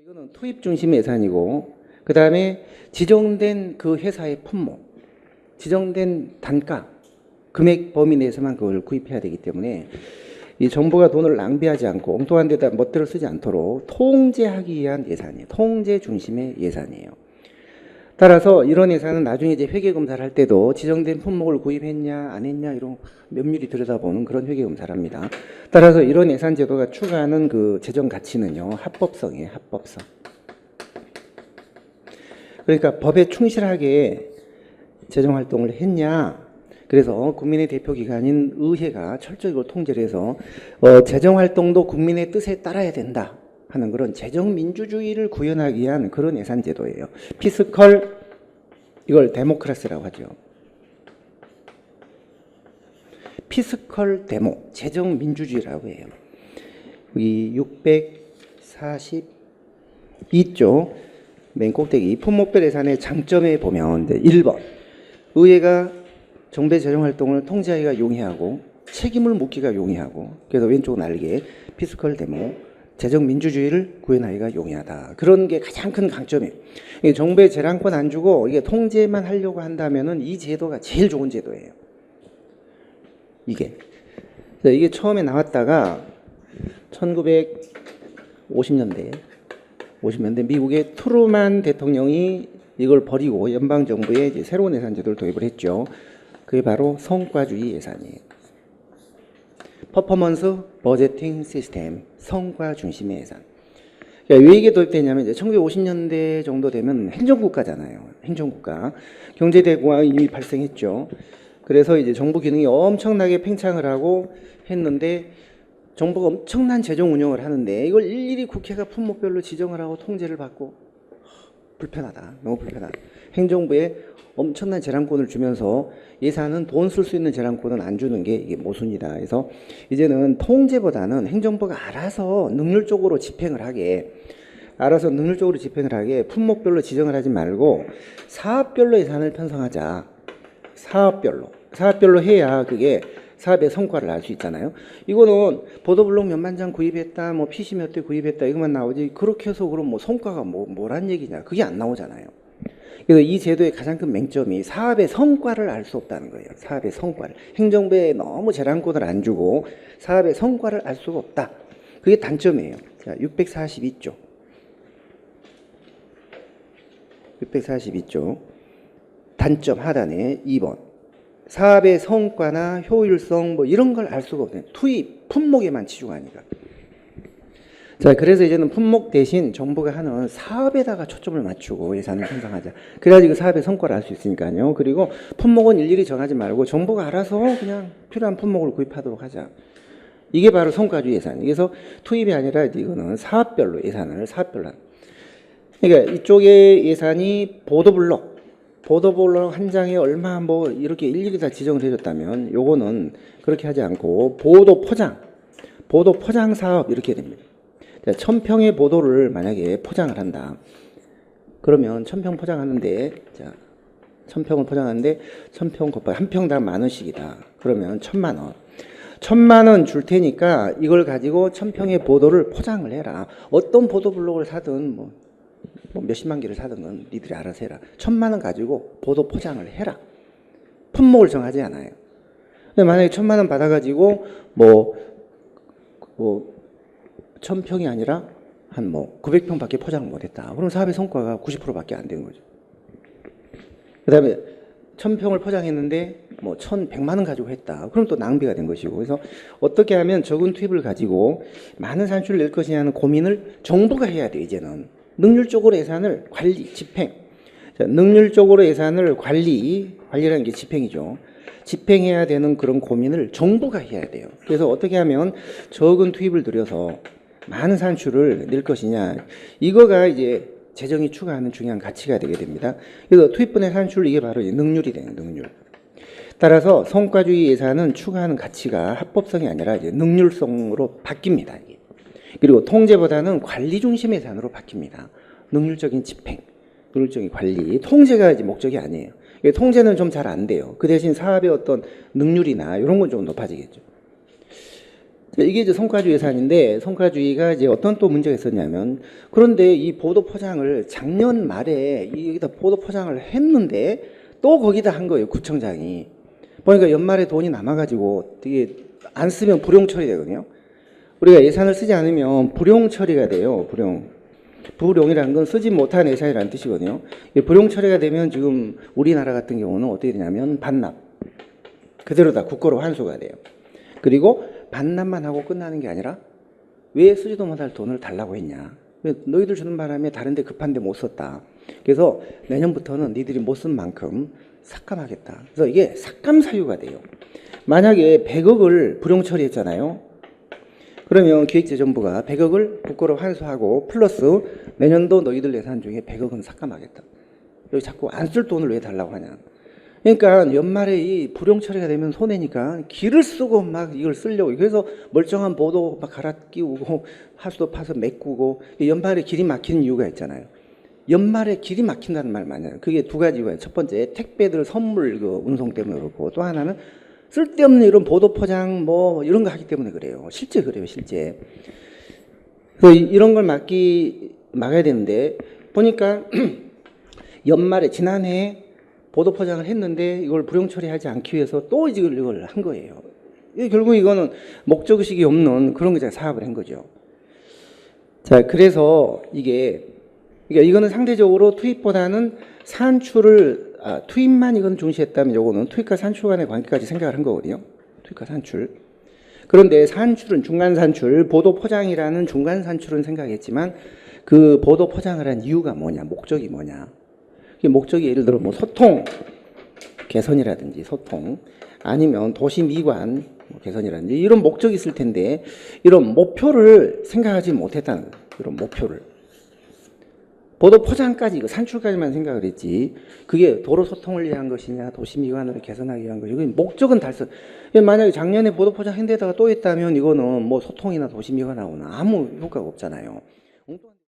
이거는 투입 중심 예산이고, 그 다음에 지정된 그 회사의 품목, 지정된 단가, 금액 범위 내에서만 그걸 구입해야 되기 때문에 이 정부가 돈을 낭비하지 않고 엉뚱한 데다 멋대로 쓰지 않도록 통제하기 위한 예산이에요. 통제 중심의 예산이에요. 따라서 이런 예산은 나중에 이제 회계검사를 할 때도 지정된 품목을 구입했냐 안 했냐 이런 면밀히 들여다보는 그런 회계검사를 합니다. 따라서 이런 예산 제도가 추구하는 그 재정 가치는요, 합법성이에요. 합법성. 그러니까 법에 충실하게 재정 활동을 했냐. 그래서 국민의 대표기관인 의회가 철저히 통제를 해서 재정 활동도 국민의 뜻에 따라야 된다 하는 그런 재정 민주주의를 구현하기 위한 그런 예산 제도예요. 피스컬, 이걸 데모크라시라고 하죠. 피스컬 데모, 재정 민주주의라고 해요. 이 642조 맨 꼭대기 품목별 예산의 장점에 보면 이제 1번 의회가 정부의 재정 활동을 통제하기가 용이하고 책임을 묻기가 용이하고, 그래서 왼쪽 날개 피스컬 데모, 재정 민주주의를 구현하기가 용이하다. 그런 게 가장 큰 강점이에요. 정부의 재량권 안 주고 이게 통제만 하려고 한다면은 이 제도가 제일 좋은 제도예요. 이게 처음에 나왔다가 1950년대 미국의 트루만 대통령이 이걸 버리고 연방 정부에 이제 새로운 예산 제도를 도입을 했죠. 그게 바로 성과주의 예산이에요. 퍼포먼스 버제팅 시스템, 성과 중심의 예산. 그러니까 왜 이게 도입되냐면 이제 1950년대 정도 되면 행정국가잖아요. 행정국가. 경제대공황이 이미 발생했죠. 그래서 이제 정부 기능이 엄청나게 팽창을 하고 했는데 정부가 엄청난 재정 운영을 하는데 이걸 일일이 국회가 품목별로 지정을 하고 통제를 받고 불편하다. 너무 불편하다. 행정부에 엄청난 재량권을 주면서 예산은 돈 쓸 수 있는 재량권은 안 주는 게 이게 모순이다. 그래서 이제는 통제보다는 행정부가 알아서 능률적으로 집행을 하게 품목별로 지정을 하지 말고 사업별로 예산을 편성하자. 사업별로 해야 그게 사업의 성과를 알 수 있잖아요. 이거는 보도블록 몇만 장 구입했다, 뭐 PC 몇 대 구입했다 이것만 나오지, 그렇게 해서 그럼 뭐 성과가 뭐란 얘기냐, 그게 안 나오잖아요. 그래서 이 제도의 가장 큰 맹점이 사업의 성과를 알 수 없다는 거예요. 사업의 성과를. 행정부에 너무 재량권을 안 주고 사업의 성과를 알 수가 없다. 그게 단점이에요. 자, 642조. 단점 하단에 2번. 사업의 성과나 효율성 뭐 이런 걸 알 수가 없네요. 투입, 품목에만 치중하니까. 자, 그래서 이제는 품목 대신 정부가 하는 사업에다가 초점을 맞추고 예산을 편성하자. 그래야지 그 사업의 성과를 알 수 있으니까요. 그리고 품목은 일일이 정하지 말고 정부가 알아서 그냥 필요한 품목을 구입하도록 하자. 이게 바로 성과주의 예산. 그래서 투입이 아니라 이거는 사업별로 예산을 사업별로 하는. 그러니까 이쪽에 예산이 보도블록 한 장에 얼마 뭐 이렇게 일일이 다 지정을 해줬다면 요거는 그렇게 하지 않고 보도 포장 사업 이렇게 됩니다. 1000평의 보도를 만약에 포장을 한다. 그러면 1000평 포장하는데, 자, 1000평을 포장하는데 1000평 곱하기 한 평당 10,000원씩이다. 그러면 1000만 원. 1000만 원 줄 테니까 이걸 가지고 1000평의 보도를 포장을 해라. 어떤 보도블록을 사든 뭐 몇십만 개를 사든 건 니들이 알아서 해라. 1000만 원 가지고 보도 포장을 해라. 품목을 정하지 않아요. 근데 만약에 1000만 원 받아가지고 1000평이 아니라 한 900평밖에 포장을 못했다. 그럼 사업의 성과가 90%밖에 안 된 거죠. 그 다음에 1000평을 포장했는데 1100만 원 가지고 했다. 그럼 또 낭비가 된 것이고. 그래서 어떻게 하면 적은 투입을 가지고 많은 산출을 낼 것이냐는 고민을 정부가 해야 돼요. 이제는 능률적으로 예산을 집행. 자, 능률적으로 예산을 관리라는 게 집행이죠. 집행해야 되는 그런 고민을 정부가 해야 돼요. 그래서 어떻게 하면 적은 투입을 들여서 많은 산출을 낼 것이냐. 이거가 이제 재정이 추구하는 중요한 가치가 되게 됩니다. 그래서 투입분의 산출, 이게 바로 능률이 되는 능률. 따라서 성과주의 예산은 추구하는 가치가 합법성이 아니라 이제 능률성으로 바뀝니다. 이게. 그리고 통제보다는 관리 중심 예산으로 바뀝니다. 능률적인 집행, 능률적인 관리, 통제가 이제 목적이 아니에요. 통제는 좀 잘 안 돼요. 그 대신 사업의 어떤 능률이나 이런 건 좀 높아지겠죠. 자, 이게 이제 성과주의 예산인데 성과주의가 이제 어떤 또 문제가 있었냐면 그런데 이 보도 포장을 작년 말에 여기다 보도 포장을 했는데 또 거기다 한 거예요 구청장이. 보니까 연말에 돈이 남아가지고 되게 안 쓰면 불용 처리되거든요. 우리가 예산을 쓰지 않으면 불용 처리가 돼요. 불용이라는 건 쓰지 못한 예산이라는 뜻이거든요. 불용 처리가 되면 지금 우리나라 같은 경우는 어떻게 되냐면 반납 그대로 다 국고로 환수가 돼요. 그리고 반납만 하고 끝나는 게 아니라 왜 쓰지도 못할 돈을 달라고 했냐. 너희들 주는 바람에 다른 데 급한데 못 썼다. 그래서 내년부터는 니들이 못 쓴 만큼 삭감하겠다. 그래서 이게 삭감 사유가 돼요. 만약에 100억을 불용 처리했잖아요. 그러면 기획재정부가 100억을 국고로 환수하고 플러스 내년도 너희들 예산 중에 100억은 삭감하겠다. 여기 자꾸 안 쓸 돈을 왜 달라고 하냐. 그러니까 연말에 이 불용 처리가 되면 손해니까 기를 쓰고 막 이걸 쓰려고. 그래서 멀쩡한 보도 막 갈아 끼우고 하수도 파서 메꾸고 연말에 길이 막히는 이유가 있잖아요. 연말에 길이 막힌다는 말 많아요. 그게 두 가지 이유예요. 첫 번째 택배들 선물 그 운송 때문에 그렇고 또 하나는 쓸데없는 이런 보도 포장 뭐 이런 거 하기 때문에 그래요. 실제 그래요, 실제. 그래서 이런 걸 막아야 되는데 보니까 연말에 지난해 보도 포장을 했는데 이걸 불용 처리하지 않기 위해서 또 이걸 한 거예요. 결국 이거는 목적의식이 없는 그런 거 사업을 한 거죠. 자, 그래서 이거는 상대적으로 투입보다는 산출을 투입만 이건 중시했다면 요거는 투입과 산출 간의 관계까지 생각을 한 거거든요. 투입과 산출. 그런데 산출은 중간 산출, 보도 포장이라는 중간 산출은 생각했지만 그 보도 포장을 한 이유가 뭐냐, 목적이 뭐냐. 목적이 예를 들어 뭐 소통 개선이라든지 소통 아니면 도시 미관 개선이라든지 이런 목적이 있을 텐데 이런 목표를 생각하지 못했다는 거예요. 이런 목표를. 보도 포장까지 이거 산출까지만 생각을 했지 그게 도로 소통을 위한 것이냐 도시 미관을 개선하기 위한 것이냐 목적은 달성. 만약에 작년에 보도 포장 한 데다가 또 했다면 이거는 뭐 소통이나 도시 미관하고는 아무 효과가 없잖아요.